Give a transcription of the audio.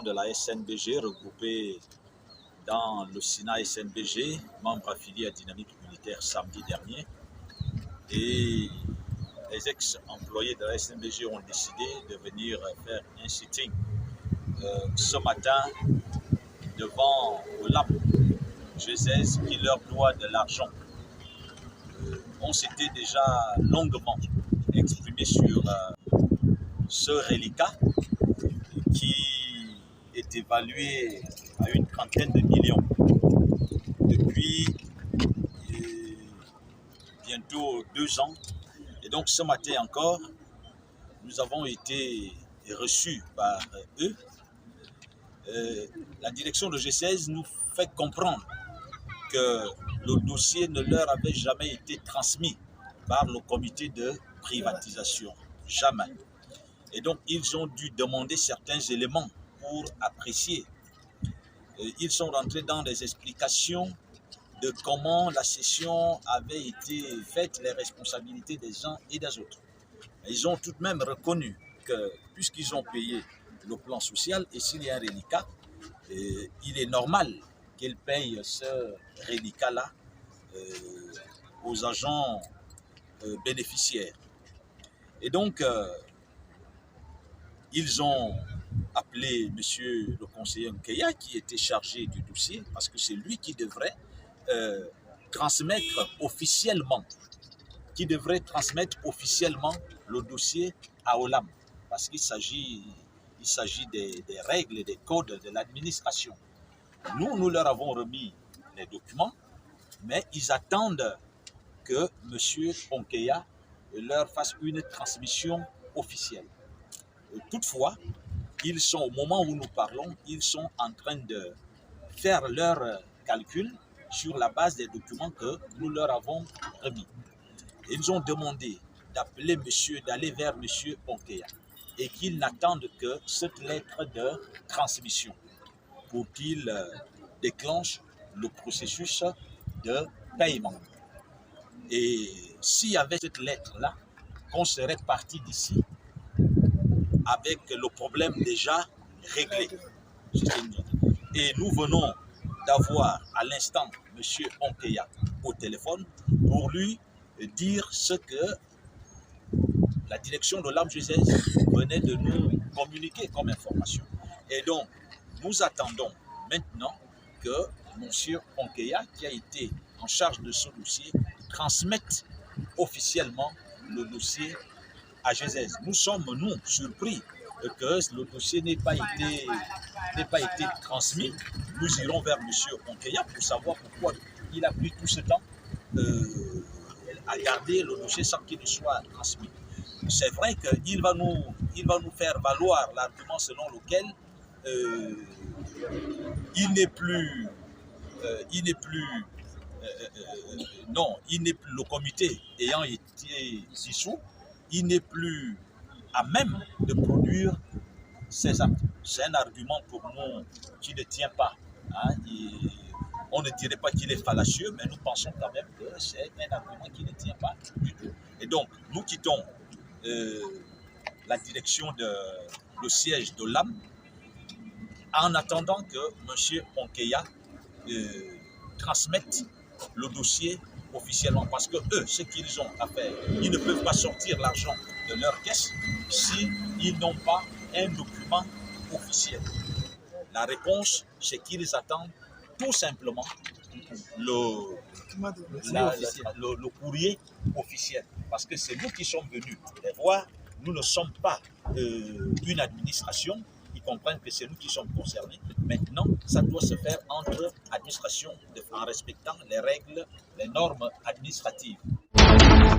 direction de la SNBG regroupée dans le Sénat SNBG, membre affilié à Dynamique Unitaire samedi dernier. Et les ex-employés de la SNBG ont décidé de venir faire un sitting ce matin devant l'AP G16 qui leur doit de l'argent. On s'était déjà longuement exprimé sur ce reliquat qui est évalué à une trentaine de millions depuis bientôt 2 ans. Et donc ce matin encore, nous avons été reçus par eux. La direction de G16 nous fait comprendre que le dossier ne leur avait jamais été transmis par le comité de privatisation. Jamais. Et donc, ils ont dû demander certains éléments pour apprécier. Ils sont rentrés dans des explications de comment la cession avait été faite, les responsabilités des uns et des autres. Ils ont tout de même reconnu que, puisqu'ils ont payé le plan social, et s'il y a un reliquat, il est normal qu'ils payent ce reliquat-là aux agents bénéficiaires. Et donc, ils ont appelé M. le conseiller Nkeya, qui était chargé du dossier, parce que c'est lui qui devrait transmettre officiellement, le dossier à Olam, parce qu'il s'agit des règles et des codes de l'administration. Nous leur avons remis les documents, mais ils attendent que M. Nkeya leur fasse une transmission officielle. Toutefois, au moment où nous parlons, ils sont en train de faire leurs calculs sur la base des documents que nous leur avons remis. Ils ont demandé d'aller vers M. Nkeya et qu'ils n'attendent que cette lettre de transmission pour qu'il déclenche le processus de paiement. Et s'il y avait cette lettre-là, qu'on serait parti d'ici avec le problème déjà réglé. Et nous venons d'avoir à l'instant M. Nkeya au téléphone pour lui dire ce que la direction de l'AP G16 venait de nous communiquer comme information. Et donc, nous attendons maintenant que M. Nkeya, qui a été en charge de ce dossier, transmette officiellement le dossier à G16. Nous sommes, surpris que le dossier n'ait pas été transmis. Nous irons vers M. Nkeya pour savoir pourquoi il a pris tout ce temps à garder le dossier sans qu'il ne soit transmis. C'est vrai qu'il va nous faire valoir l'argument selon lequel le comité ayant été dissous, il n'est plus à même de produire ces actes. C'est un argument pour nous qui ne tient pas. On ne dirait pas qu'il est fallacieux, mais nous pensons quand même que c'est un argument qui ne tient pas du tout. Et donc, nous quittons la direction le siège de l'AM en attendant que M. Nkeya transmette le dossier officiellement, parce que eux, ce qu'ils ont à faire, ils ne peuvent pas sortir l'argent de leur caisse s'ils n'ont pas un document officiel. La réponse, c'est qu'ils attendent tout simplement le courrier officiel, parce que c'est nous qui sommes venus les voir. Nous ne sommes pas une administration. Ils comprennent que c'est nous qui sommes concernés. Maintenant, ça doit se faire entre administrations en respectant les règles, les normes administratives.